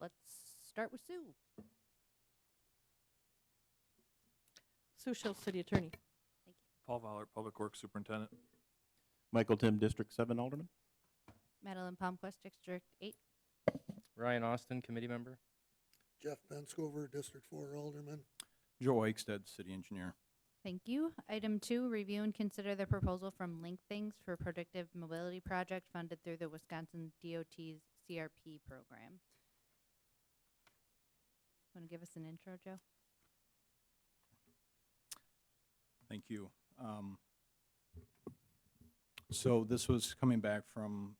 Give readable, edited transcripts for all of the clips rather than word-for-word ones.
Let's start with Sue. Sue Schultz, City Attorney. Thank you. Paul Vollert, Public Works Superintendent. Michael Tim, District 7 Alderman. Madeline Palmquist, District 8. Ryan Austin, committee member. Jeff Benscover, District 4 Alderman. Joe Eichstead, City Engineer. Thank you. Item 2, review and consider the proposal from Link Things for Predictive Mobility Project funded through the Wisconsin DOT's CRP program. Want to give us an intro, Joe? Thank you. So this was coming back from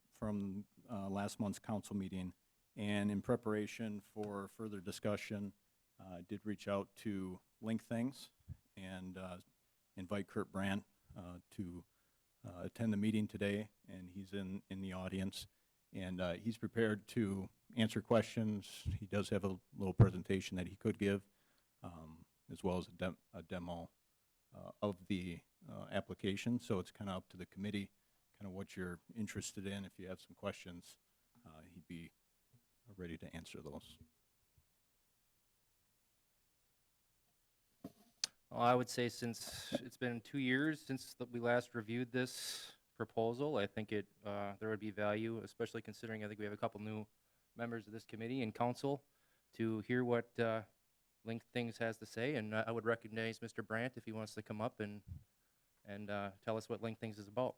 last month's council meeting, and in preparation for further discussion, I did reach out to Link Things and invite Kurt Brandt to attend the meeting today, and he's in the audience, and he's prepared to answer questions. He does have a little presentation that he could give, as well as a demo of the application. So it's kind of up to the committee, kind of what you're interested in. If you have some questions, he'd be ready to answer those. Well, I would say since it's been 2 years since we last reviewed this proposal, I think there would be value, especially considering I think we have a couple new members of this committee and council, to hear what Link Things has to say. And I would recognize Mr. Brandt if he wants to come up and tell us what Link Things is about.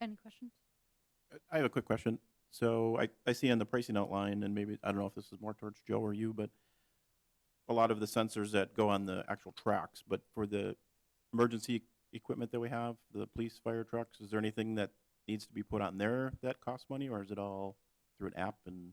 Any questions? I have a quick question. So I see on the pricing outline, and maybe, I don't know if this is more towards Joe or you, but a lot of the sensors that go on the actual tracks, but for the emergency equipment that we have, the police, fire trucks, is there anything that needs to be put on there that costs money, or is it all through an app and?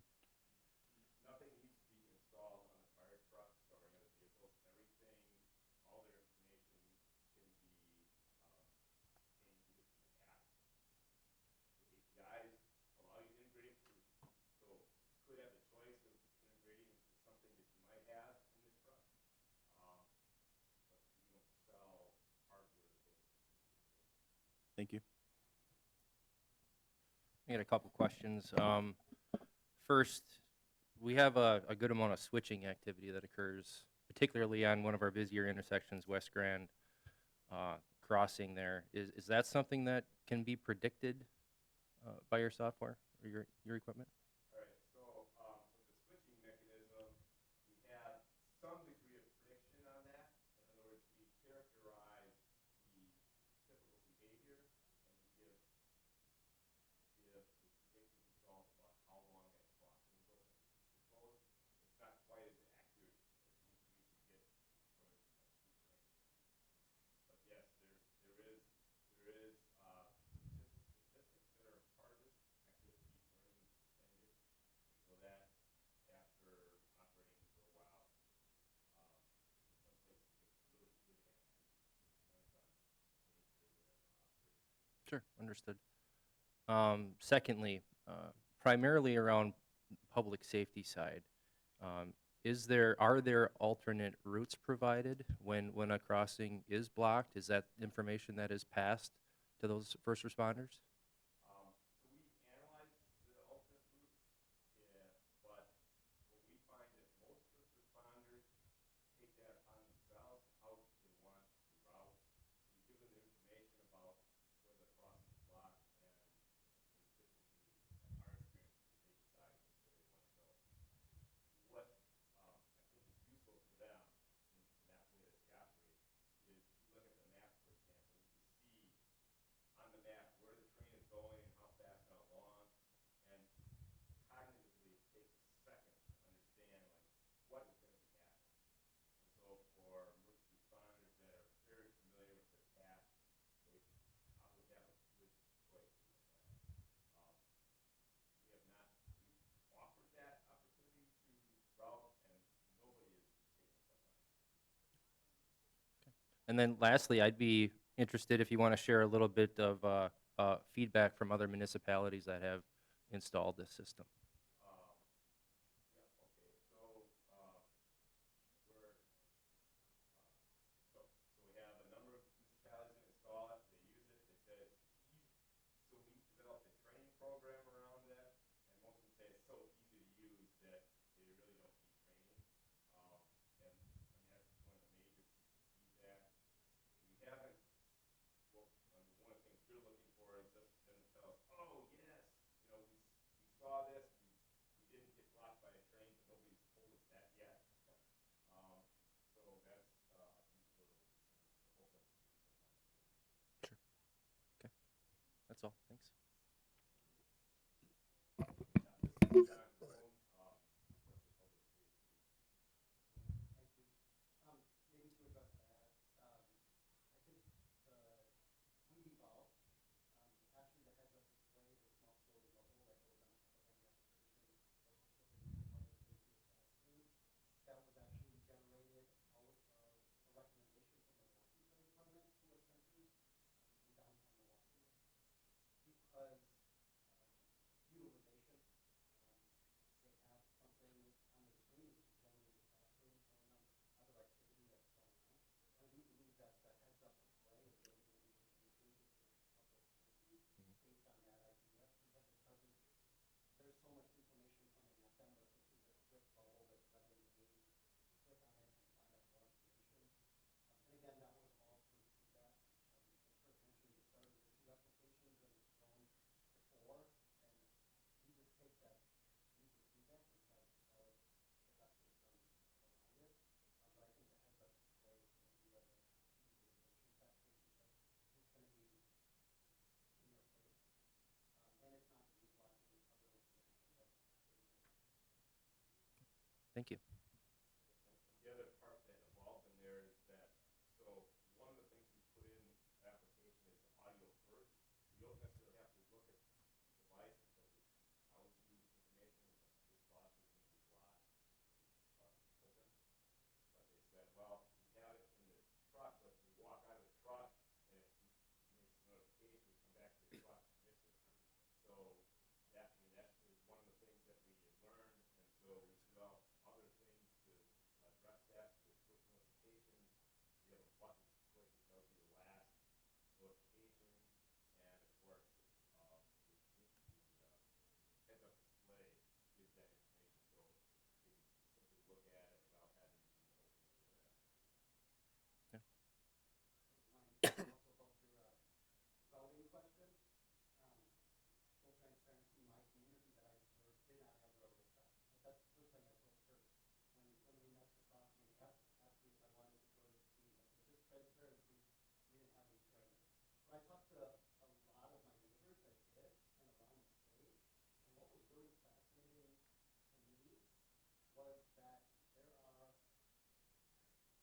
Thank you. I got a couple questions. First, we have a good amount of switching activity that occurs, particularly on one of our busier intersections, West Grand crossing there. Is that something that can be predicted by your software or your equipment? Sure, understood. Secondly, primarily around public safety side, are there alternate routes provided when a crossing is blocked? Is that information that is passed to those first responders? And then lastly, I'd be interested if you want to share a little bit of feedback from other municipalities that have installed this system. That's all. Thanks. Go ahead. Thank you. The other part that evolved in there is that, so one of the things we put in the application is audio first. You don't necessarily have to look at the device because it tells you information. This process is blocked, open. But they said, well, we have it in the truck, but you walk out of the truck and it makes a notification, you come back to the truck and miss it. So that, I mean, that is one of the things that we had learned, and so we developed other things to address that with push notifications. You have a button to push, it tells you the last notification, and of course, the heads-up display gives that information, so you can simply look at it without having to open the internet. Yeah. Also about your routing question. Full transparency, my community that I serve did not have railroad tracks. That's the first thing I told Kurt when we met for coffee and he asked me if I wanted to join the team. I said, just transparency, we didn't have any training. But I talked to a lot of my neighbors that did and around the state, and what was really fascinating to me was that there are,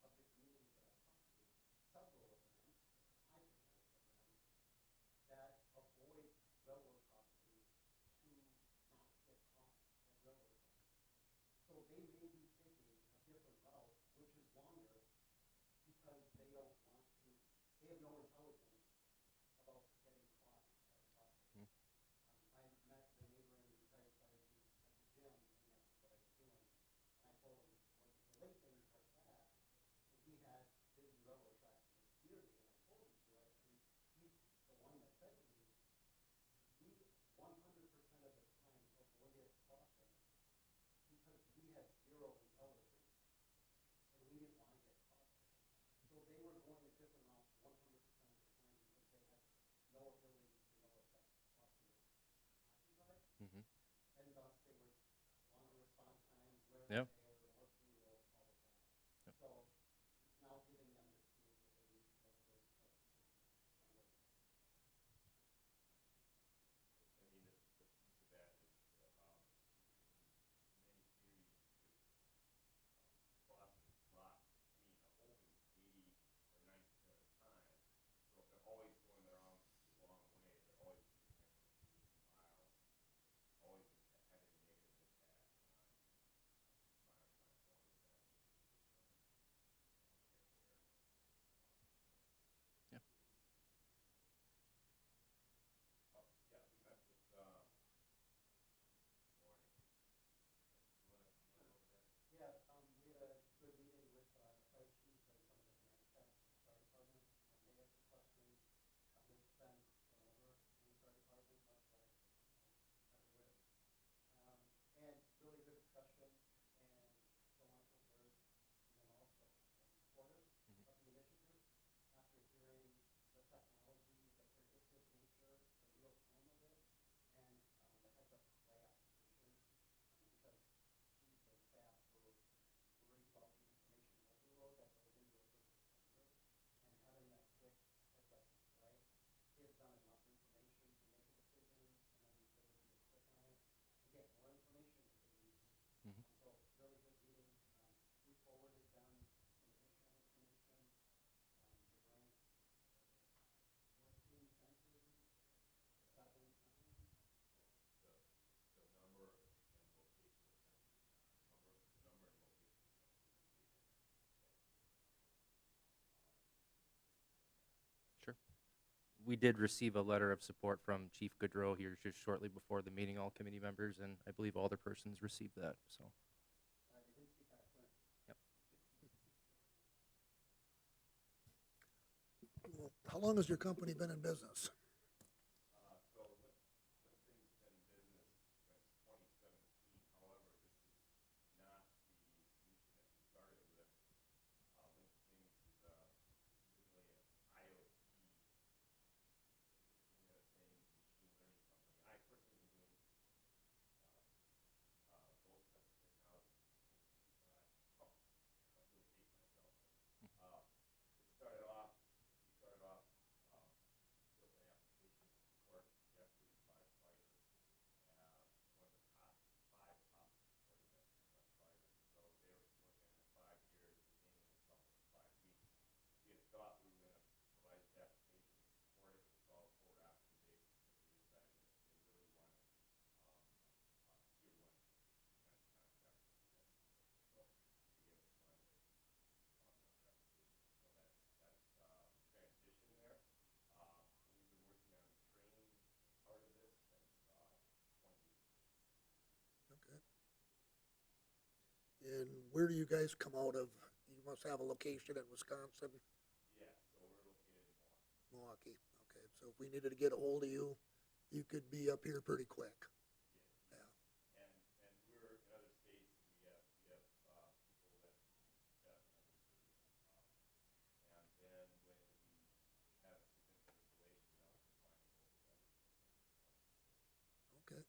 of the communities that I talked to, several of them, high percentage of them, that avoid railroad crossings to not get caught at railroad crossings. So they may be taking a different route, which is longer, because they don't want to, they have no intelligence about getting caught at a crossing. I met the neighboring retired fire chief at the gym, and he asked me what I was doing. And I told him, working for Link Things, what's that? And he had busy railroad tracks in his community, and I told him to it, and he's the one that said to me, we 100% of the time avoided crossing because we had zero intelligence, and we didn't want to get caught. So they were going a different route 100% of the time because they had no ability to know if that crossing was occupied, Mm-hmm. and thus they were longer response times, wear Yeah. and tear, more fuel, all of that. Yep. So it's now giving them the tools that they need to make those tough decisions on where to go. I mean, the piece of that is, in many communities, the crossing is blocked, I mean, open 80 or 90% of the time. So if they're always going around the wrong way, they're always doing an extra 2 miles, always having a negative impact on response time, quality staffing, airfare. Yeah. Oh, yeah, we met with, this morning. You wanna go over that? Yeah, we had a good meeting with the fire chief and some of the command staff of the fire department. They had some questions. There's been turnover in the fire department, much like everywhere. And really good discussion, and don't want to put words in their mouth, but supportive Mhm. of the initiative after hearing the technology, the predictive nature, the real time of it, and the heads-up display application, because chief and staff were worried about the information overload that goes into a first responder, and having that quick heads-up display gives them enough information to make a decision, and then the ability to click on it and get more information if they need to. Mhm. So really good meeting. We forwarded them some additional information. The grants, 14 sensors, 7 signs. The number and location of sensors, number and location of sensors would be in that Sure. We did receive a letter of support from Chief Goodrow here just shortly before the meeting, all committee members, and I believe all the persons received that, so. They didn't speak out of turn. Yep. How long has your company been in business? So Link Things has been in business since 2017. However, this is not the solution that we started with. Link Things is originally an IoT, Internet of Things, machine learning company. I personally been doing those types of technologies since 1985. Oh, I'll really date myself. But, it started off, we started off built an And where do you guys come out of? You must have a location in Wisconsin, Yes, so we're located in Milwaukee. Milwaukee. Okay, so if we needed to get a hold of you, you could be up here pretty quick. Yeah. And we're in other states, we have people that set up in other states. And then when we have a significant installation, we also find local vendors. Okay.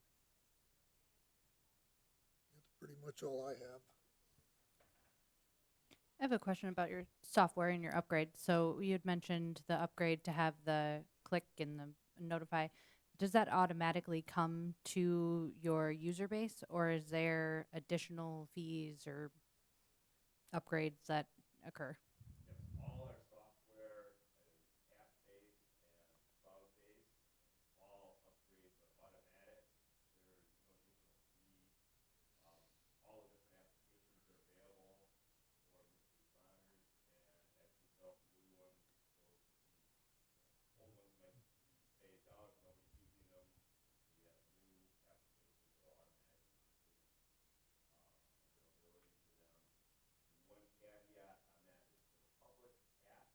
That's pretty much all I have. I have a question about your software and your upgrade. So you had mentioned the upgrade to have the click and the notify. Does that automatically come to your user base, or is there additional fees or upgrades that occur? Yes, all our software is app-based and cloud-based. All upgrades are automatic. There's no additional fee. All the different applications are available for emergency responders, and as we develop new ones, old ones might be phased out, nobody's using them. We have new applications that are automatic availability for them. The one caveat on that is for the public app,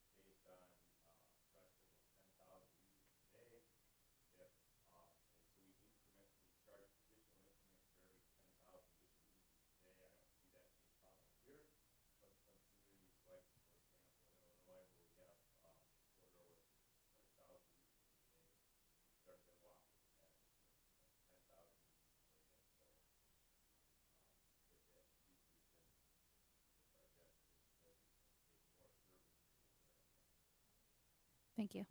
it's based on threshold of 10,000 users per day. If, and so we charge additional increments for every 10,000 additional users per day. I don't see that being a problem here, but in some communities, like for example in Illinois, where we have a corridor with 100,000 users per day, we start them off with a package for 10,000 users per day, and so if that increases, then the charge that because it's more service to deliver. Thank you.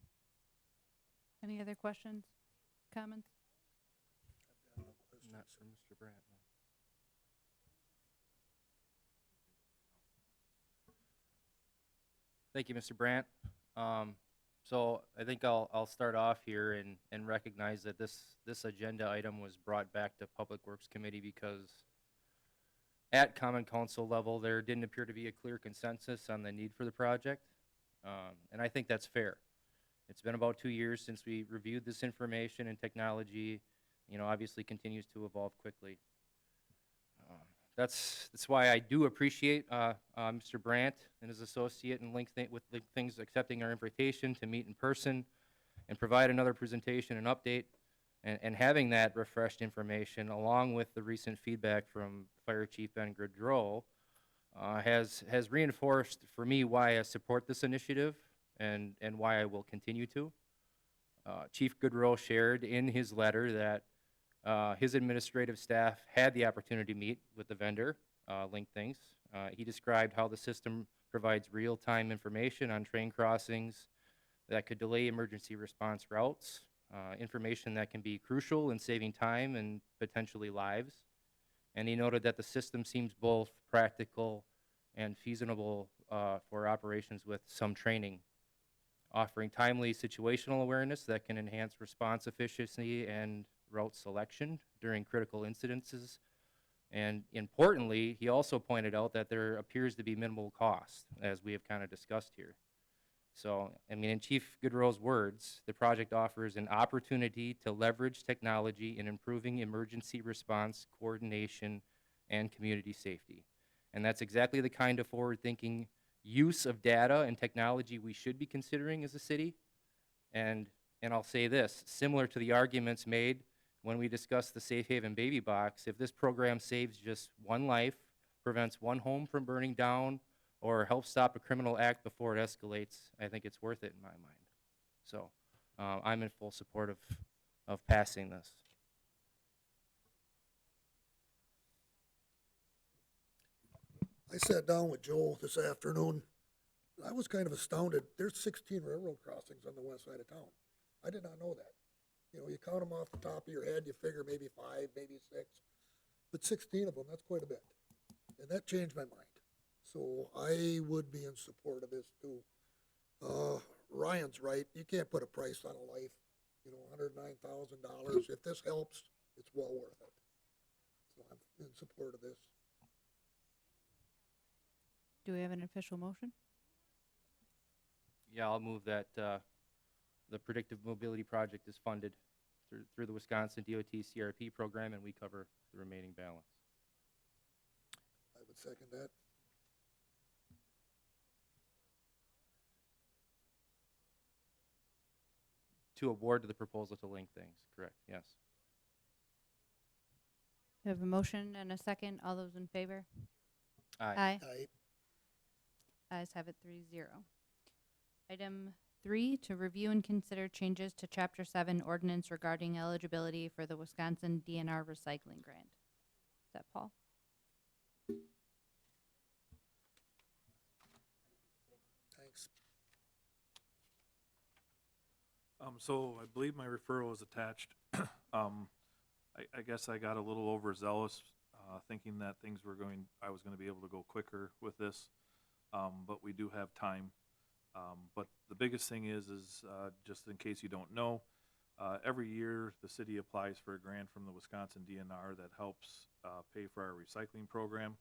Any other questions, comments? I've got no questions. Not for Mr. Brandt, no. Thank you, Mr. Brandt. So I think I'll start off here and recognize that this agenda item was brought back to Public Works Committee because at Common Council level, there didn't appear to be a clear consensus on the need for the project. And I think that's fair. It's been about 2 years since we reviewed this information, and technology, obviously continues to evolve quickly. That's why I do appreciate Mr. Brandt and his associate and Link Things accepting our invitation to meet in person and provide another presentation and update, and having that refreshed information along with the recent feedback from Fire Chief Ben Gaudreau has reinforced for me why I support this initiative and why I will continue to. Chief Gaudreau shared in his letter that his administrative staff had the opportunity to meet with the vendor, Link Things. He described how the system provides real-time information on train crossings that could delay emergency response routes, information that can be crucial in saving time and potentially lives. And he noted that the system seems both practical and feasible for operations with some training, offering timely situational awareness that can enhance response efficiency and route selection during critical incidences. And importantly, he also pointed out that there appears to be minimal cost, as we have kind of discussed here. So, in Chief Gaudreau's words, the project offers an opportunity to leverage technology in improving emergency response, coordination, and community safety. And that's exactly the kind of forward-thinking use of data and technology we should be considering as a city. And I'll say this, similar to the arguments made when we discussed the Safe Haven Baby Box, if this program saves just one life, prevents one home from burning down, or helps stop a criminal act before it escalates, I think it's worth it in my mind. So I'm in full support of passing this. I sat down with Joel this afternoon. I was kind of astounded. There's 16 railroad crossings on the west side of town. I did not know that. You count them off the top of your head, you figure maybe 5, maybe 6, but 16 of them, that's quite a bit. And that changed my mind. So I would be in support of this too. Ryan's right. You can't put a price on a life, $109,000. If this helps, it's well worth it. So I'm in support of this. Do we have an official motion? Yeah, I'll move that the Predictive Mobility Project is funded through the Wisconsin DOT CRP program, and we cover the remaining balance. I I would second that. To award to the proposal to link things, correct, yes. We have a motion and a second. All those in favor? Aye. I, Ayes have it 3-0. Item 3, to review and consider changes to Chapter 7 ordinance regarding eligibility for the Wisconsin DNR recycling grant. Is that Paul? thanks. So I believe my referral is attached. I guess I got a little overzealous, thinking that I was gonna be able to go quicker with this. But we do have time. But the biggest thing is, just in case you don't know, every year the city applies for a grant from the Wisconsin DNR that helps, pay for our recycling program.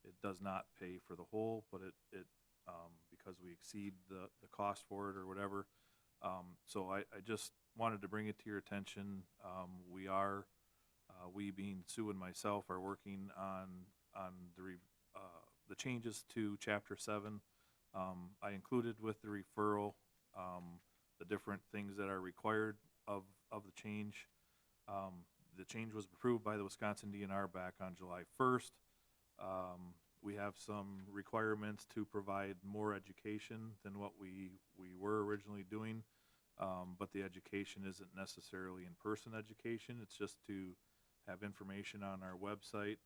It does not pay for the whole, but because we exceed the cost for it or whatever. So I just wanted to bring it to your attention. We being Sue and myself are working on the changes to Chapter 7. I included with the referral, the different things that are required of the change. The change was approved by the Wisconsin DNR back on July 1st. We have some requirements to provide more education than what we were originally doing. But the education isn't necessarily in-person education. It's just to have information on our website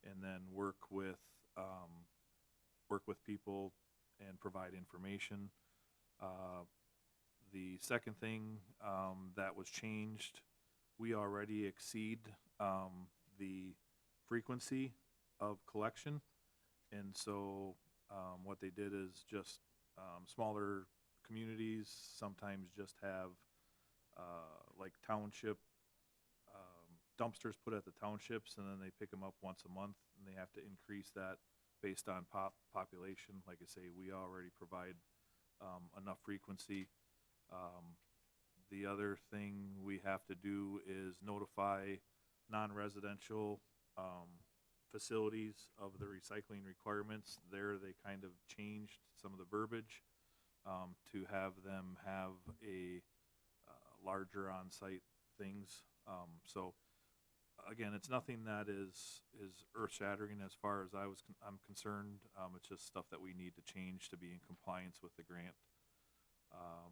and then work with people and provide information. The second thing that was changed, we already exceed the frequency of collection. And so what they did is just smaller communities sometimes just have like township dumpsters put at the townships, and then they pick them up once a month, and they have to increase that based on population. Like I say, we already provide enough frequency. The other thing we have to do is notify non-residential facilities of the recycling requirements. There they kind of changed some of the verbiage to have them have a larger on-site things. So again, it's nothing that is earth-shattering as far as I'm concerned. It's just stuff that we need to change to be in compliance with the grant. I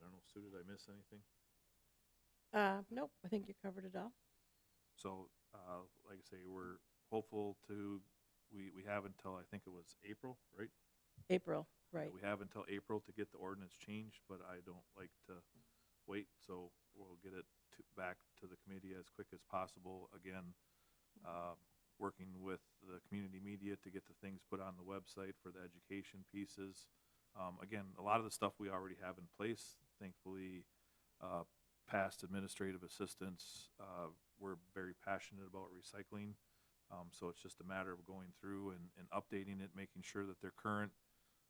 don't know, Sue, did I miss anything? Nope, I think you covered it all. So, like I say, we're hopeful we have until, I think it was April, right? April, right. We have until April to get the ordinance changed, but I don't like to wait, so we'll get it back to the committee as quick as possible. Again, working with the community media to get the things put on the website for the education pieces. Again, a lot of the stuff we already have in place. Thankfully, past administrative assistants were very passionate about recycling. So it's just a matter of going through and updating it, making sure that they're current.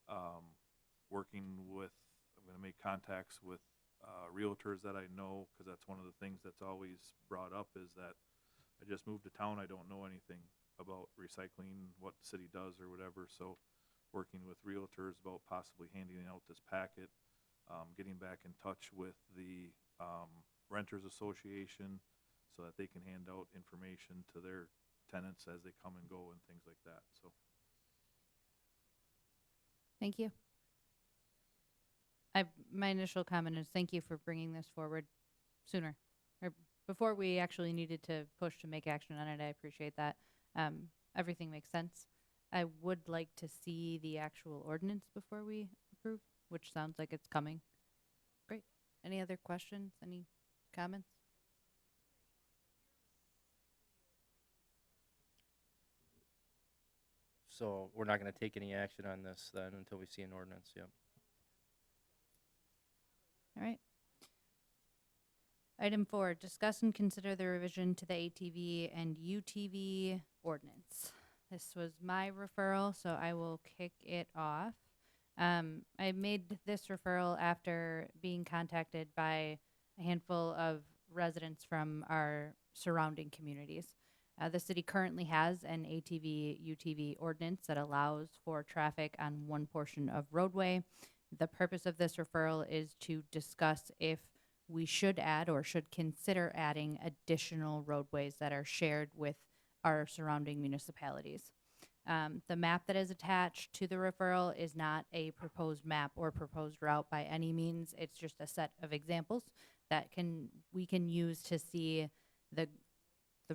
I'm going to make contacts with realtors that I know, because that's one of the things that's always brought up, is that I just moved to town. I don't know anything about recycling, what the city does or whatever. So working with realtors about possibly handing out this packet, getting back in touch with the Renters Association so that they can hand out information to their tenants as they come and go and things like that. So Thank you. My initial comment is thank you for bringing this forward sooner, or before we actually needed to push to make action on it. I appreciate that. Everything makes sense. I would like to see the actual ordinance before we approve, which sounds like it's coming. Great. Any other questions? Any comments? So we're not gonna take any action on this then until we see an ordinance, yep. All right. Item 4, discuss and consider the revision to the ATV and UTV ordinance. This was my referral, so I will kick it off. I made this referral after being contacted by a handful of residents from our surrounding communities. The city currently has an ATV UTV ordinance that allows for traffic on one portion of roadway. The purpose of this referral is to discuss if we should add or should consider adding additional roadways that are shared with our surrounding municipalities. The map that is attached to the referral is not a proposed map or proposed route by any means. It's just a set of examples that we can use to see the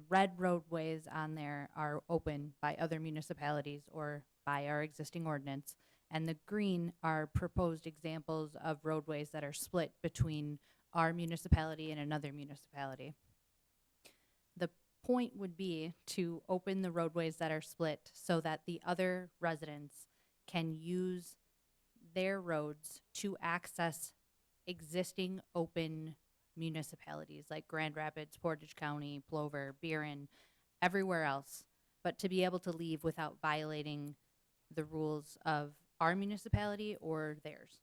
red roadways on there are open by other municipalities or by our existing ordinance. And the green are proposed examples of roadways that are split between our municipality and another municipality. The point would be to open the roadways that are split so that the other residents can use their roads to access existing open municipalities like Grand Rapids, Portage County, Plover, Buren, everywhere else, but to be able to leave without violating the rules of our municipality or theirs.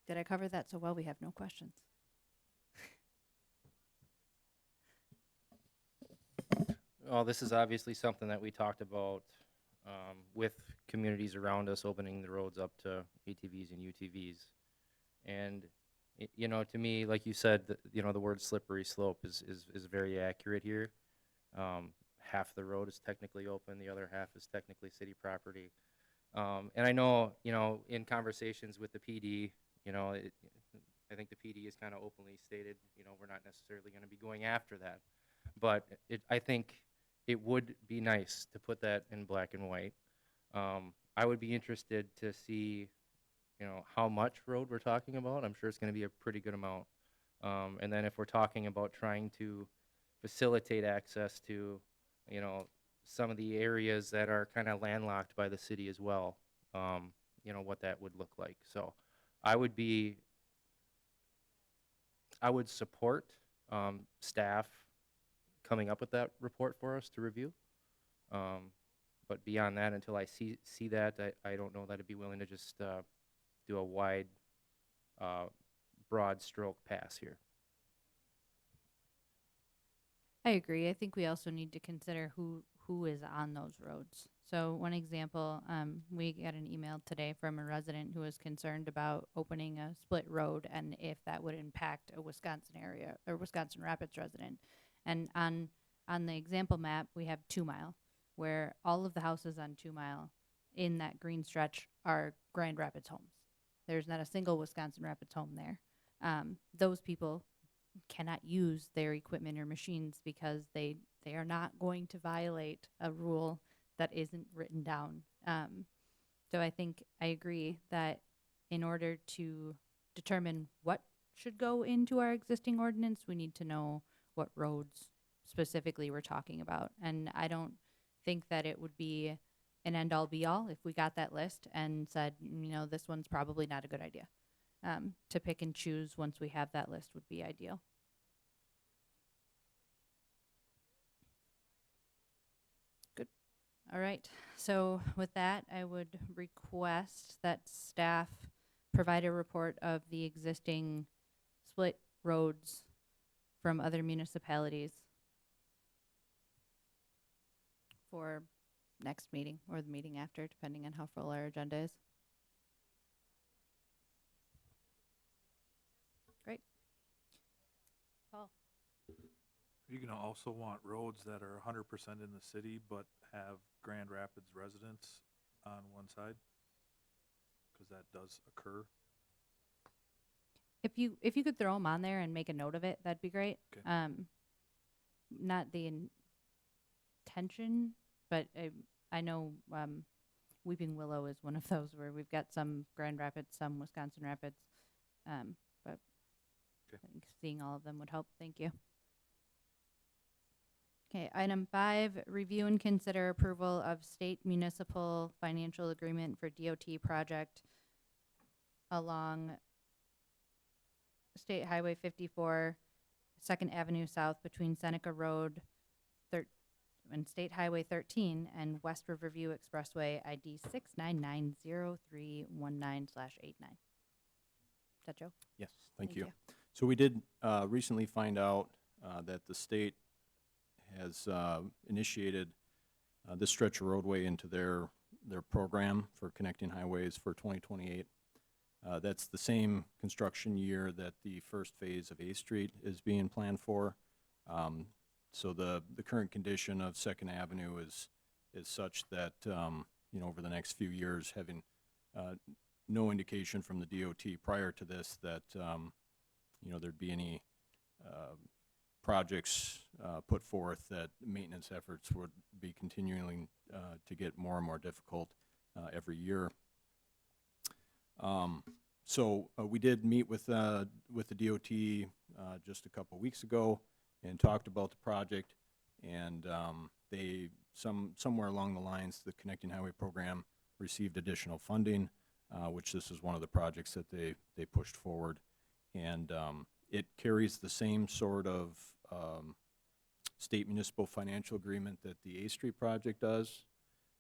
Did I cover that so well? We have no questions. Well, this is obviously something that we talked about with communities around us opening the roads up to ATVs and UTVs. And, you know, to me, like you said, the word slippery slope is very accurate here. Half the road is technically open, the other half is technically city property. And I know, in conversations with the PD, I think the PD has kind of openly stated, we're not necessarily going to be going after that. But I think it would be nice to put that in black and white. I would be interested to see, how much road we're talking about. I'm sure it's going to be a pretty good amount. And then if we're talking about trying to facilitate access to, some of the areas that are kind of landlocked by the city as well, what that would look like. So I would support staff coming up with that report for us to review. But beyond that, until I see that, I don't know that I'd be willing to just do a wide, broad stroke pass here. I agree. I think we also need to consider who is on those roads. So one example, we got an email today from a resident who was concerned about opening a split road and if that would impact a Wisconsin area or Wisconsin Rapids resident. And on the example map, we have 2 Mile, where all of the houses on 2 Mile in that green stretch are Grand Rapids homes. There's not a single Wisconsin Rapids home there. Those people cannot use their equipment or machines because they are not going to violate a rule that isn't written down. So I think I agree that in order to determine what should go into our existing ordinance, we need to know what roads specifically we're talking about. And I don't think that it would be an end-all be-all if we got that list and said, this one's probably not a good idea. To pick and choose once we have that list would be ideal. Good. All right. So with that, I would request that staff provide a report of the existing split roads from other municipalities for next meeting or the meeting after, depending on how full our agenda is. Great. Paul? You're gonna also want roads that are 100% in the city, but have Grand Rapids residents on one side, because that does occur. If you could throw them on there and make a note of it, that'd be great. Okay. Not the intention, but I know Weeping Willow is one of those where we've got some Grand Rapids, some Wisconsin Rapids, but Okay. I think seeing all of them would help. Thank you. Okay, item 5, review and consider approval of state municipal financial agreement for DOT project along State Highway 54, 2nd Avenue South between Seneca Road and State Highway 13 and West Riverview Expressway ID 6990319/89. Is that Joe? Yes, thank you. So we did recently find out that the state has initiated this stretch of roadway into their program for connecting highways for 2028. That's the same construction year that the first phase of A Street is being planned for. So the current condition of Second Avenue is such that, you know, over the next few years, having no indication from the DOT prior to this that, you know, there'd be any projects put forth, that maintenance efforts would be continuing to get more and more difficult every year. So we did meet with the DOT just a couple weeks ago and talked about the project, and they somewhere along the lines, the Connecting Highway Program received additional funding, which this is one of the projects that they pushed forward, and it carries the same sort of state municipal financial agreement that the A Street project does,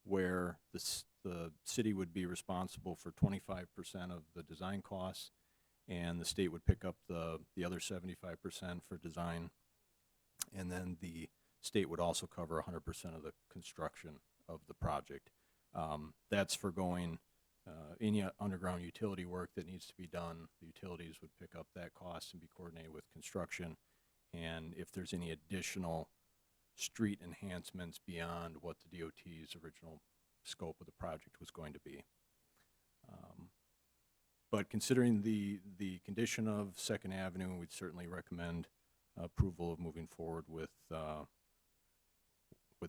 where the city would be responsible for 25% of the design costs, and the state would pick up the other 75% for design, and then the state would also cover 100% of the construction of the project. That's for going any underground utility work that needs to be done. The utilities would pick up that cost and be coordinated with construction. And if there's any additional street enhancements beyond what the DOT's original scope of the project was going to be. But considering the condition of Second Avenue, we'd certainly recommend approval of moving forward with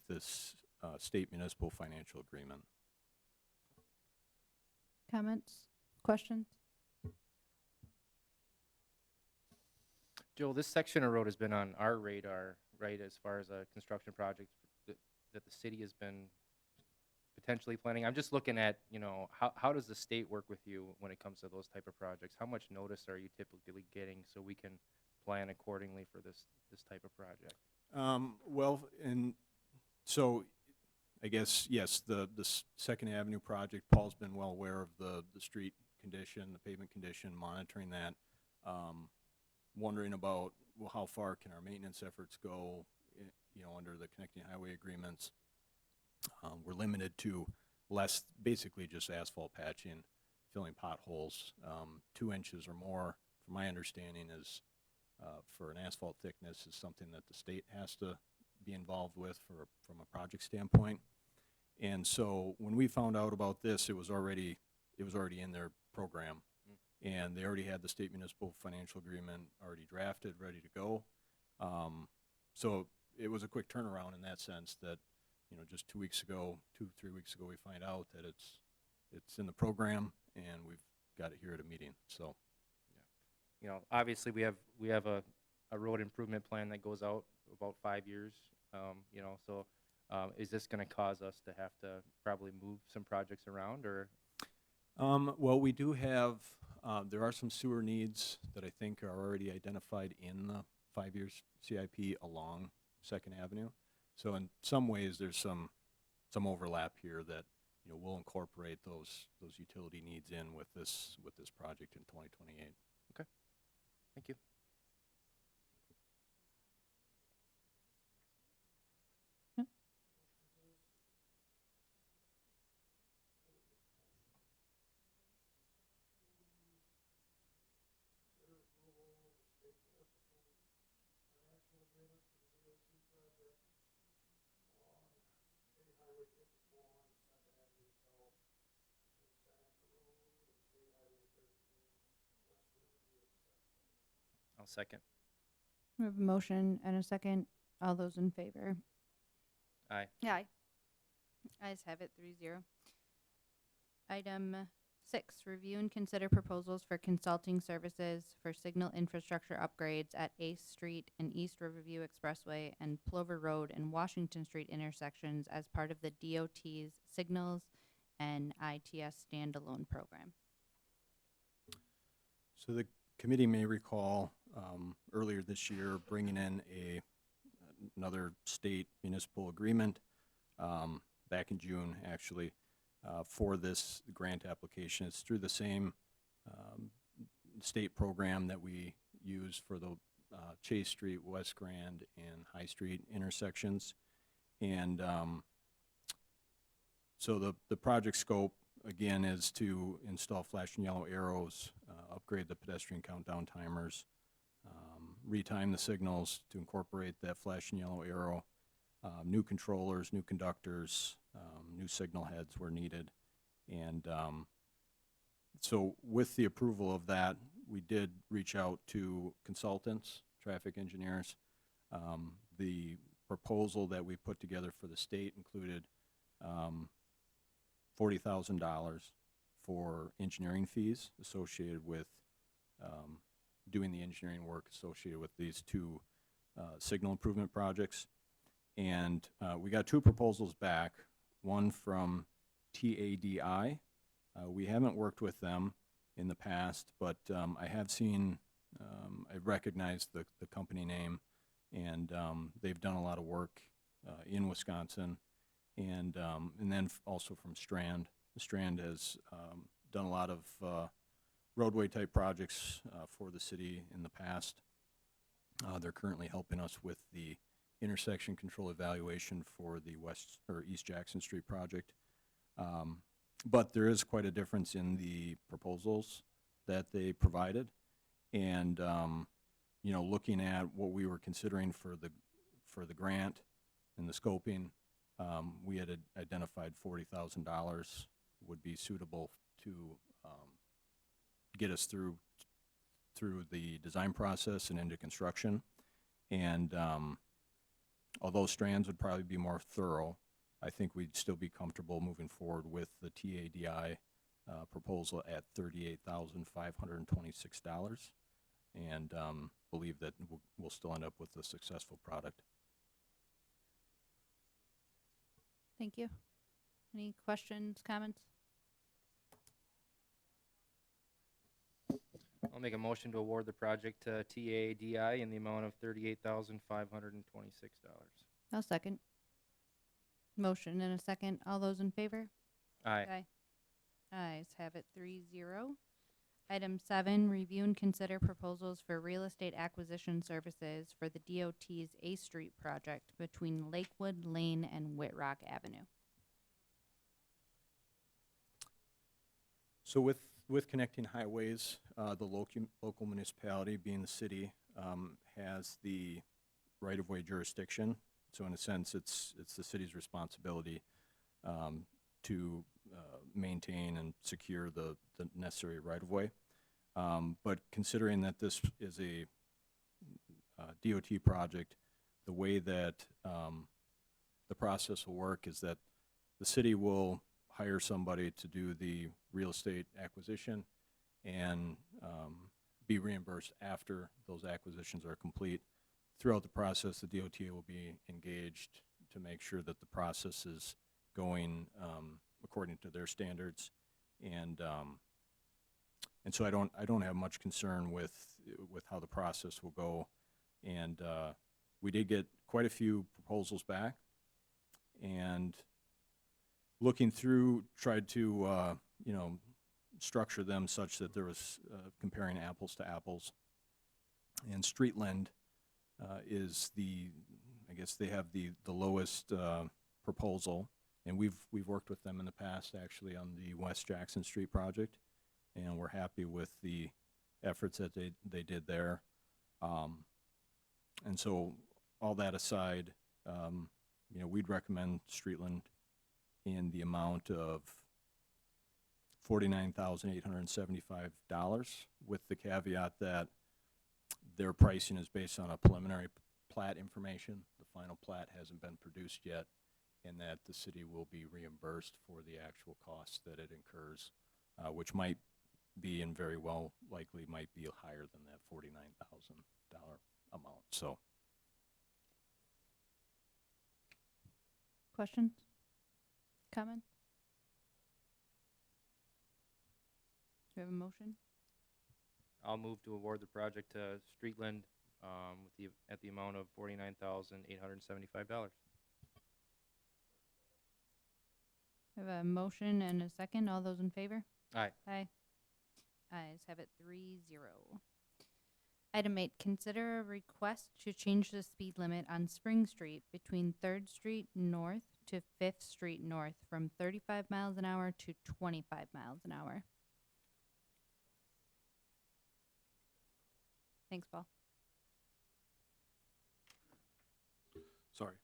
this state municipal financial agreement. Comments? Questions? Joel, this section of road has been on our radar, right, as far as a construction project that the city has been potentially planning. I'm just looking at, you know, how does the state work with you when it comes to those type of projects? How much notice are you typically getting so we can plan accordingly for this type of project? Well, and so I guess, yes, the Second Avenue project, Paul's been well aware of the street condition, the pavement condition, monitoring that, wondering about, well, how far can our maintenance efforts go, you know, under the Connecting Highway agreements. We're limited to basically just asphalt patching, filling potholes. 2 inches or more, from my understanding, is for an asphalt thickness is something that the state has to be involved with from a project standpoint. And so when we found out about this, it was already in their program, and they already had the state municipal financial agreement already drafted, ready to go. So it was a quick turnaround in that sense that, you know, just 2 weeks ago, 2-3 weeks ago, we find out that it's in the program, and we've got it here at a meeting. So, You know, obviously we have a road improvement plan that goes out about 5 years. You know, so is this going to cause us to have to probably move some projects around, or? well, we do have, there are some sewer needs that I think are already identified in the 5 years CIP along Second Avenue. So in some ways, there's some overlap here that, you know, we'll incorporate those utility needs in with this project in 2028. Okay, thank you. I'll second. We have a motion and a second. All those in favor? Aye. Aye. Ayes have it, 3-0. Item 6, review and consider proposals for consulting services for signal infrastructure upgrades at 8th Street and East Riverview Expressway and Plover Road and Washington Street intersections as part of the DOT's Signals and ITS standalone program. So the committee may recall earlier this year bringing in another state municipal agreement back in June, actually, for this grant application. It's through the same state program that we used for the Chase Street, West Grand, and High Street intersections. And so the project scope, again, is to install flashing yellow arrows, upgrade the pedestrian countdown timers, retime the signals to incorporate that flashing yellow arrow, new controllers, new conductors, new signal heads where needed. And so with the approval of that, we did reach out to consultants, traffic engineers. The proposal that we put together for the state included $40,000 for engineering fees associated with doing the engineering work associated with these two signal improvement projects. And we got two proposals back, one from TADI. We haven't worked with them in the past, but I have seen, I recognize the company name, and they've done a lot of work in Wisconsin. And then also from Strand. Strand has done a lot of roadway type projects for the city in the past. They're currently helping us with the intersection control evaluation for the East Jackson Street project. But there is quite a difference in the proposals that they provided. And, you know, looking at what we were considering for the grant and the scoping, we had identified $40,000 would be suitable to get us through the design process and into construction. And although Strands would probably be more thorough, I think we'd still be comfortable moving forward with the TADI proposal at $38,526, and believe that we'll still end up with a successful product. Thank you. Any questions, comments? I'll make a motion to award the project to TADI in the amount of $38,526. I'll second. Motion and a second. All those in favor? Aye. Ayes have it 3-0. Item 7, review and consider proposals for real estate acquisition services for the DOT's A Street project between Lakewood Lane and Whitrock Avenue. So with connecting highways, the local municipality, being the city, has the right-of-way jurisdiction. So in a sense, it's the city's responsibility to maintain and secure the necessary right-of-way. But considering that this is a DOT project, the way that the process will work is that the city will hire somebody to do the real estate acquisition and be reimbursed after those acquisitions are complete. Throughout the process, the DOT will be engaged to make sure that the process is going according to their standards, and so I don't have much concern with how the process will go. And we did get quite a few proposals back, and looking through, tried to you know, structure them such that there was comparing apples to apples. And Streetland is I guess they have the lowest proposal, and we've worked with them in the past actually on the West Jackson Street project, and we're happy with the efforts that they did there. And so all that aside, you know, we'd recommend Streetland in the amount of $49,875, with the caveat that their pricing is based on a preliminary plat information. The final plat hasn't been produced yet, and that the city will be reimbursed for the actual costs that it incurs, which might be, and very well likely might be, higher than that $49,000 amount. So, Questions? Comments? Do we have a motion? I'll move to award the project to Streetland at the amount of $49,875. We have a motion and a second. All those in favor? Aye. Aye. Ayes have it 3-0. Item 8, consider a request to change the speed limit on Spring Street between 3rd Street North to 5th Street North from 35 miles an hour to 25 miles an hour. Thanks, Paul. Sorry.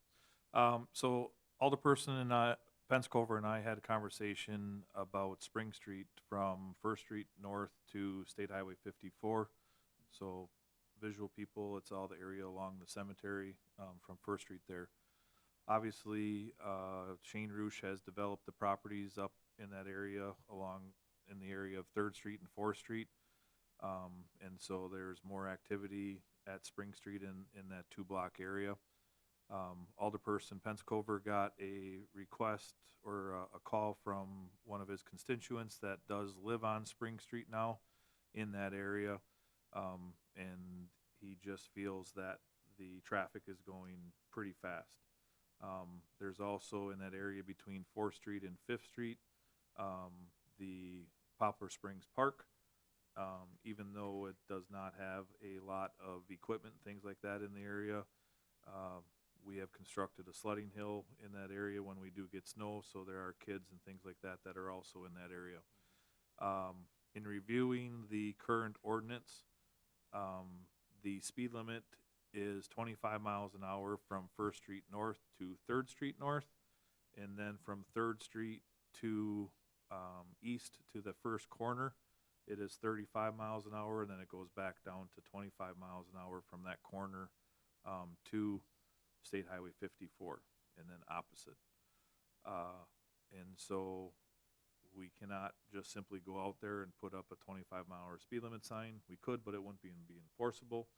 So Alderperson and I, Pensacola and I had a conversation about Spring Street from First Street north to State Highway 54. So visual people, it's all the area along the cemetery, from First Street there. Obviously, Shane Roosh has developed the properties up in that area in the area of Third Street and Fourth Street. And so there's more activity at Spring Street in that 2-block area. Alderperson Pensacola got a request or a call from one of his constituents that does live on Spring Street now in that area. And he just feels that the traffic is going pretty fast. There's also in that area between 4th Street and 5th Street, the Poplar Springs Park. Even though it does not have a lot of equipment, things like that in the area, we have constructed a sledding hill in that area when we do get snow, so there are kids and things like that that are also in that area. In reviewing the current ordinance, the speed limit is 25 miles an hour from First Street North to 3rd Street North, and then from 3rd Street to east to the first corner, it is 35 miles an hour, and then it goes back down to 25 miles an hour from that corner to State Highway 54, and then opposite. And so we cannot just simply go out there and put up a 25-mile-an-hour speed limit sign. We could, but it wouldn't be enforceable.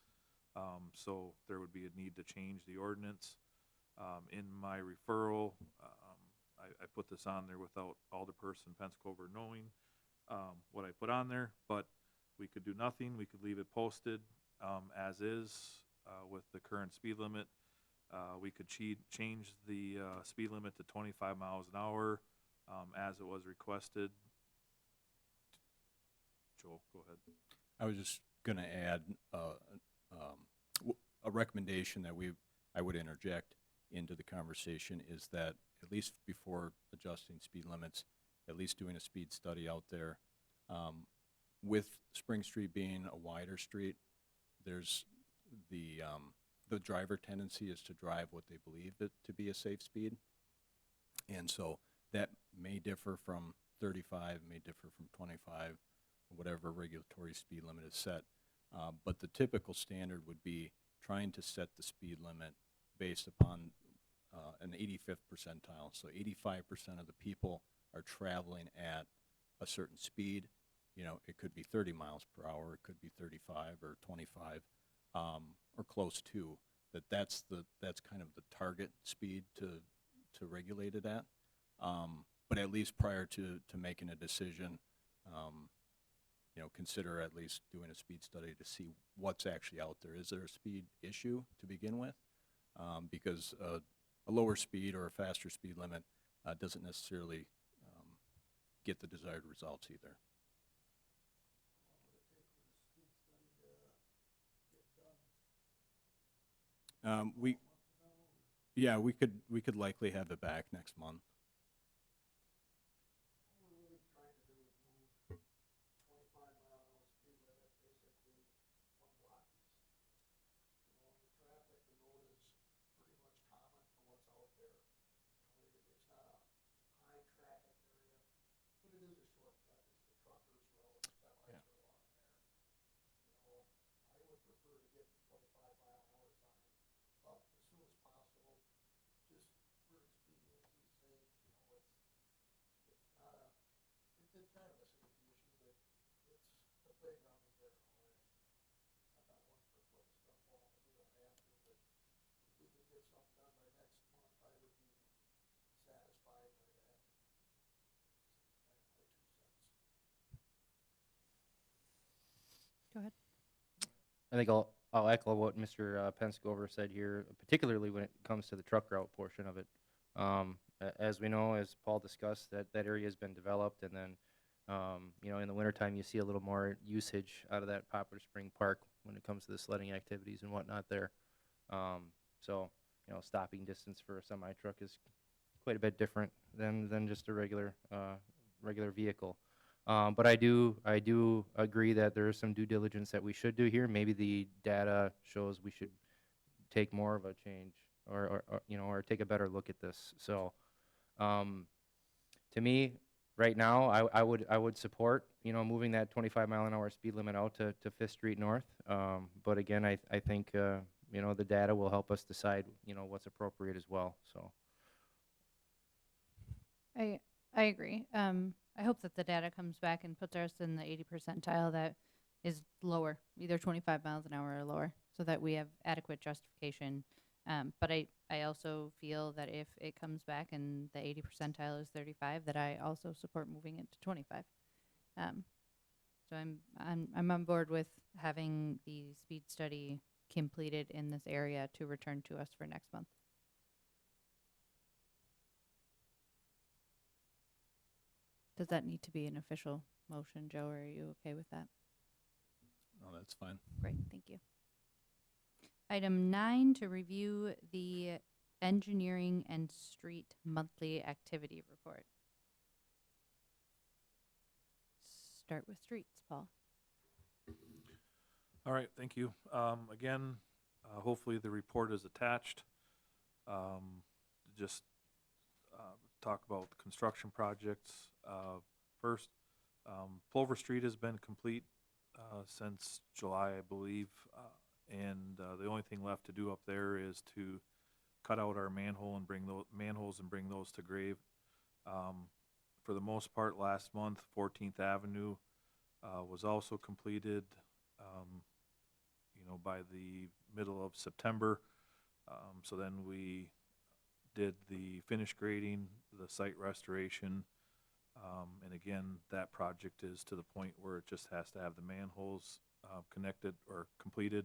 So there would be a need to change the ordinance. In my referral, I put this on there without Alderperson Pensacola knowing what I put on there, but we could do nothing. We could leave it posted as is with the current speed limit. We could change the speed limit to 25 miles an hour as it was requested. Joel, go ahead. I was just gonna add a recommendation that I would interject into the conversation is that at least before adjusting speed limits, at least doing a speed study out there. With Spring Street being a wider street, there's the driver tendency is to drive what they believe it to be a safe speed. And so that may differ from 35, may differ from 25, whatever regulatory speed limit is set. But the typical standard would be trying to set the speed limit based upon an 85th percentile. So 85% of the people are traveling at a certain speed. You know, it could be 30 miles per hour, it could be 35 or 25, or close to. That's kind of the target speed to regulate it at. But at least prior to making a decision, you know, consider at least doing a speed study to see what's actually out there. Is there a speed issue to begin with? Because a lower speed or a faster speed limit doesn't necessarily get the desired results either. We could likely have it back next month. All we're really trying to do is move 25-mile-an-hour speed limit basically 1 block east. You know, the traffic, the road is pretty much common for what's out there. You know, it's not a high traffic area, but it is a shortcut. It's the truckers' road, the semis are along there. You know, I would prefer to get the 25-mile-an-hour sign up as soon as possible, just for expediency's sake. You know, it's not a, it's kind of a safety issue, but the playground is there already. I'm not one for putting stuff off if we don't have to, but if we can get something done by next month, I would be satisfied by that. Kind of my 2 cents. Go ahead. I think I'll echo what Mr. Pensacola said here, particularly when it comes to the truck route portion of it. As we know, as Paul discussed, that area has been developed, and then You know, in the wintertime, you see a little more usage out of that Poplar Spring Park when it comes to the sledding activities and whatnot there. So, you know, stopping distance for a semi truck is quite a bit different than just a regular vehicle. But I do agree that there is some due diligence that we should do here. Maybe the data shows we should take more of a change or you know, or take a better look at this. So, to me, right now, I would support, you know, moving that 25-mile-an-hour speed limit out to Fifth Street North. But again, I think you know, the data will help us decide, you know, what's appropriate as well. So. I agree. I hope that the data comes back and puts us in the 80 percentile that is lower, either 25 miles an hour or lower, so that we have adequate justification. But I also feel that if it comes back and the 80 percentile is 35, that I also support moving it to 25. So I'm on board with having the speed study completed in this area to return to us for next month. Does that need to be an official motion, Joe, or are you okay with that? Oh, that's fine. Great, thank you. Item 9, to review the engineering and street monthly activity report. Start with streets, Paul. All right, thank you. Again, hopefully the report is attached. Just talk about the construction projects first. Plover Street has been complete since July, I believe, and the only thing left to do up there is to cut out our manholes and bring those to grave. For the most part, last month, 14th Avenue was also completed. You know, by the middle of September. So then we did the finish grading, the site restoration, and again, that project is to the point where it just has to have the manholes connected or completed.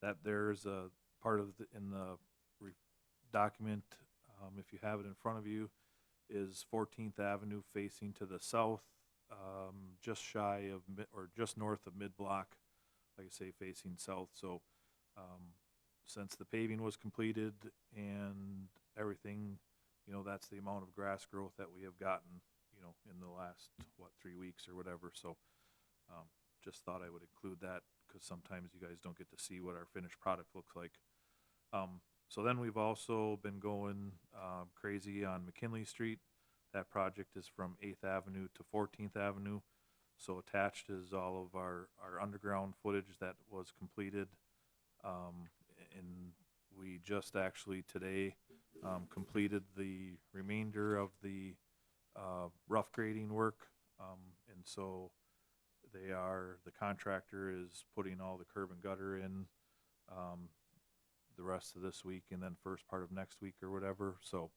That there's a part of in the document, if you have it in front of you, is 14th Avenue facing to the south, just shy of or just north of mid-block, like I say, facing south. So since the paving was completed and everything, you know, that's the amount of grass growth that we have gotten, you know, in the last, 3 weeks or whatever. So just thought I would include that because sometimes you guys don't get to see what our finished product looks like. So then we've also been going crazy on McKinley Street. That project is from 8th Avenue to 14th Avenue. So attached is all of our underground footage that was completed. And we just actually today completed the remainder of the rough grading work. And so the contractor is putting all the curb and gutter in the rest of this week and then first part of next week or whatever. So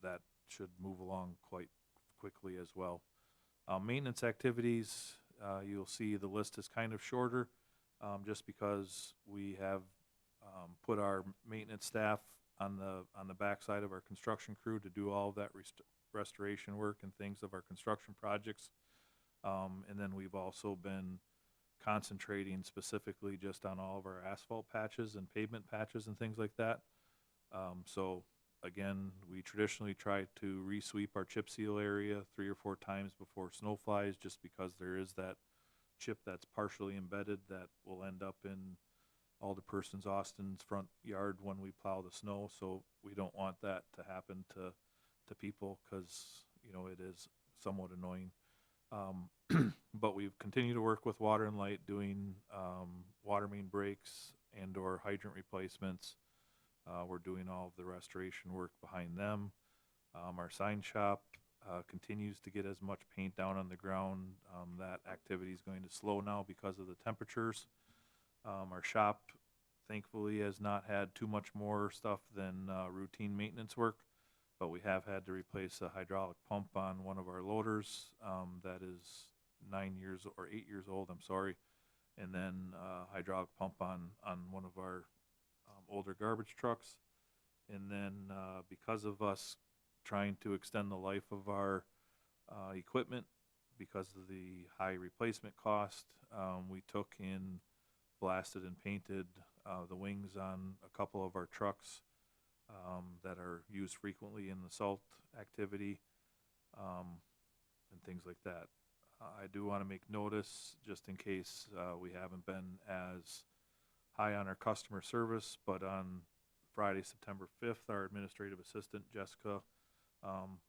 that should move along quite quickly as well. Maintenance activities, you'll see the list is kind of shorter just because we have put our maintenance staff on the backside of our construction crew to do all of that restoration work and things of our construction projects. And then we've also been concentrating specifically just on all of our asphalt patches and pavement patches and things like that. So again, we traditionally try to re-sweep our chip seal area 3 or 4 times before snow flies, just because there is that chip that's partially embedded that will end up in Alderperson's Austin's front yard when we plow the snow. So we don't want that to happen to people because, you know, it is somewhat annoying. But we've continued to work with Water and Light doing water main breaks and or hydrant replacements. We're doing all of the restoration work behind them. Our sign shop continues to get as much paint down on the ground. That activity is going to slow now because of the temperatures. Our shop, thankfully, has not had too much more stuff than routine maintenance work, but we have had to replace a hydraulic pump on one of our loaders that is 8 years old, I'm sorry, and then hydraulic pump on one of our older garbage trucks. And then because of us trying to extend the life of our equipment because of the high replacement cost. We took in, blasted and painted the wings on a couple of our trucks that are used frequently in the salt activity, and things like that. I do want to make notice, just in case we haven't been as high on our customer service, but on Friday, September 5th, our administrative assistant, Jessica,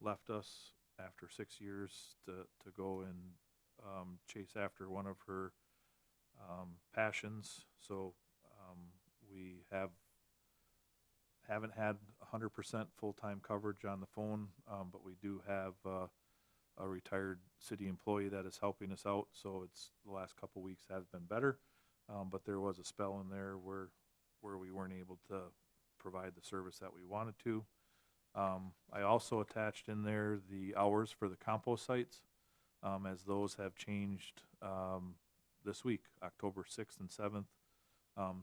left us after 6 years to go and chase after one of her passions. So we haven't had 100% full-time coverage on the phone, but we do have a retired city employee that is helping us out. So it's the last couple weeks has been better, but there was a spell in there where we weren't able to provide the service that we wanted to. I also attached in there the hours for the compost sites, as those have changed this week, October 6th and 7th.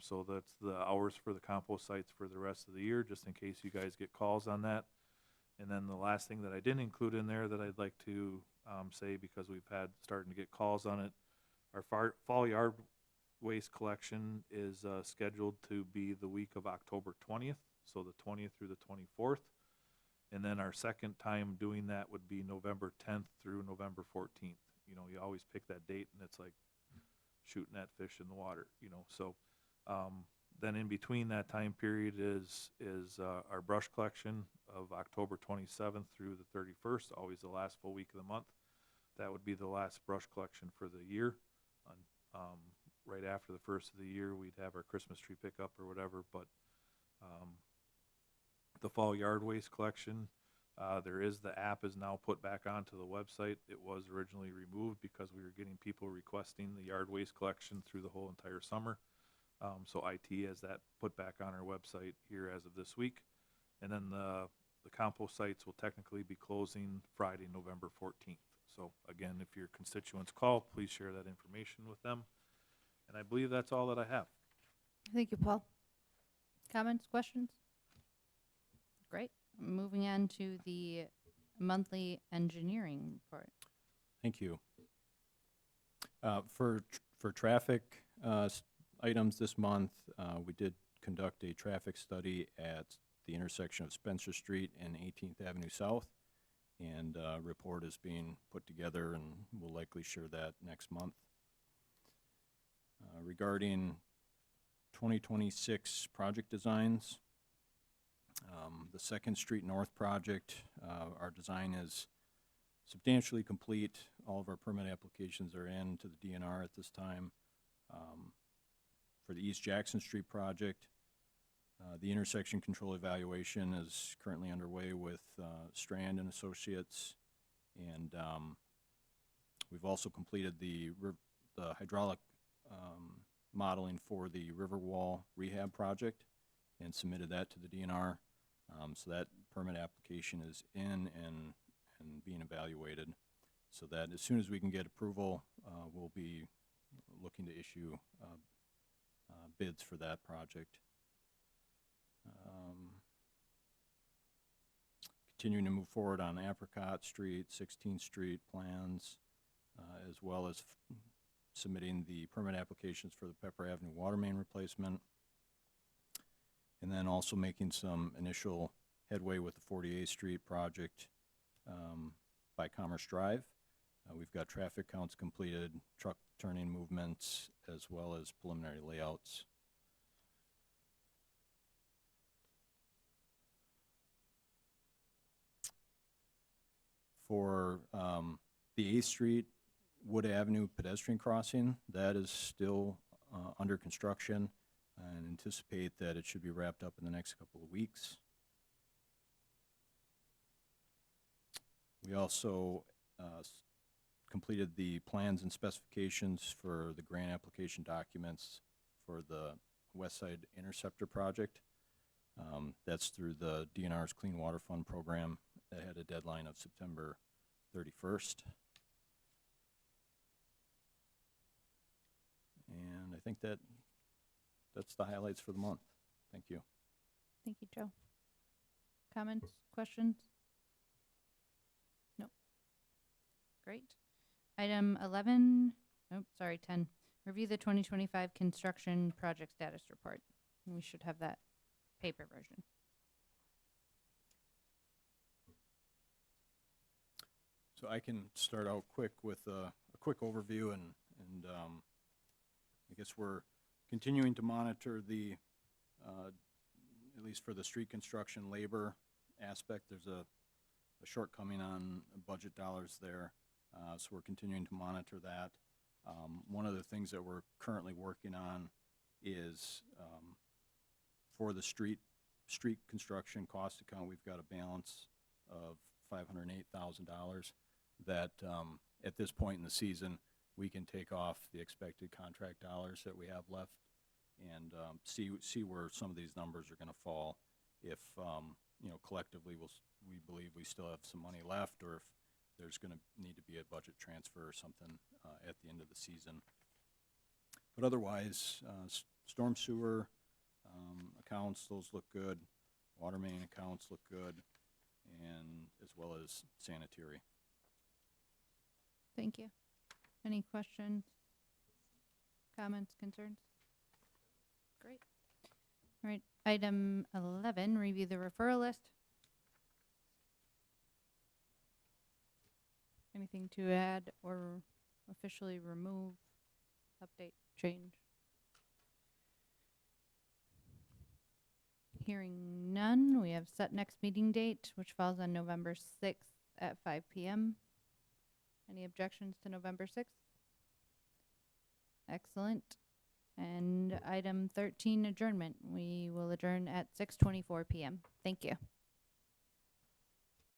So that's the hours for the compost sites for the rest of the year, just in case you guys get calls on that. And then the last thing that I didn't include in there that I'd like to say, because we've had starting to get calls on it, our fall yard waste collection is scheduled to be the week of October 20th, so the 20th through the 24th. And then our second time doing that would be November 10th through November 14th. You know, you always pick that date, and it's like shooting that fish in the water, you know. So then in between that time period is our brush collection of October 27th through the 31st, always the last full week of the month. That would be the last brush collection for the year. Right after the first of the year, we'd have our Christmas tree pickup or whatever, but the fall yard waste collection, the app is now put back onto the website. It was originally removed because we were getting people requesting the yard waste collection through the whole entire summer. So IT has that put back on our website here as of this week. And then the compost sites will technically be closing Friday, November 14th. So again, if your constituents call, please share that information with them. And I believe that's all that I have. Thank you, Paul. Comments, questions? Great. Moving on to the monthly engineering report. Thank you. For traffic items this month, we did conduct a traffic study at the intersection of Spencer Street and 18th Avenue South, and a report is being put together, and we'll likely share that next month. Regarding 2026 project designs, the 2nd Street North project, our design is substantially complete. All of our permit applications are in to the DNR at this time. For the East Jackson Street project, the intersection control evaluation is currently underway with Strand and Associates, and we've also completed the hydraulic modeling for the Riverwall rehab project and submitted that to the DNR. So that permit application is in and being evaluated. So that as soon as we can get approval, we'll be looking to issue bids for that project. Continuing to move forward on Apricot Street, 16th Street plans, as well as submitting the permit applications for the Pepper Avenue water main replacement. And then also making some initial headway with the 48th Street project by Commerce Drive. We've got traffic counts completed, truck turning movements, as well as preliminary layouts. For the 8th Street Wood Avenue pedestrian crossing, that is still under construction, and anticipate that it should be wrapped up in the next couple of weeks. We also completed the plans and specifications for the grant application documents for the West Side Interceptor project. That's through the DNR's Clean Water Fund program that had a deadline of September 31st. And I think that's the highlights for the month. Thank you. Thank you, Joe. Comments, questions? No. Great. Item 11, oh, sorry, 10. Review the 2025 construction project status report. We should have that paper version. So I can start out quick with a quick overview and I guess we're continuing to monitor the, at least for the street construction labor aspect, there's a shortcoming on budget dollars there. So we're continuing to monitor that. One of the things that we're currently working on is for the street construction cost account, we've got a balance of $508,000 that at this point in the season, we can take off the expected contract dollars that we have left and see where some of these numbers are going to fall if, you know, collectively we believe we still have some money left or if there's going to need to be a budget transfer or something at the end of the season. But otherwise, storm sewer accounts, those look good. Water main accounts look good, and as well as sanitary. Thank you. Any questions, comments, concerns? Great. All right, item 11, review the referral list. Anything to add or officially remove, update, change? Hearing none, we have set next meeting date, which falls on November 6th at 5 p.m. Any objections to November 6th? Excellent. And item 13, adjournment. We will adjourn at 6:24 p.m. Thank you.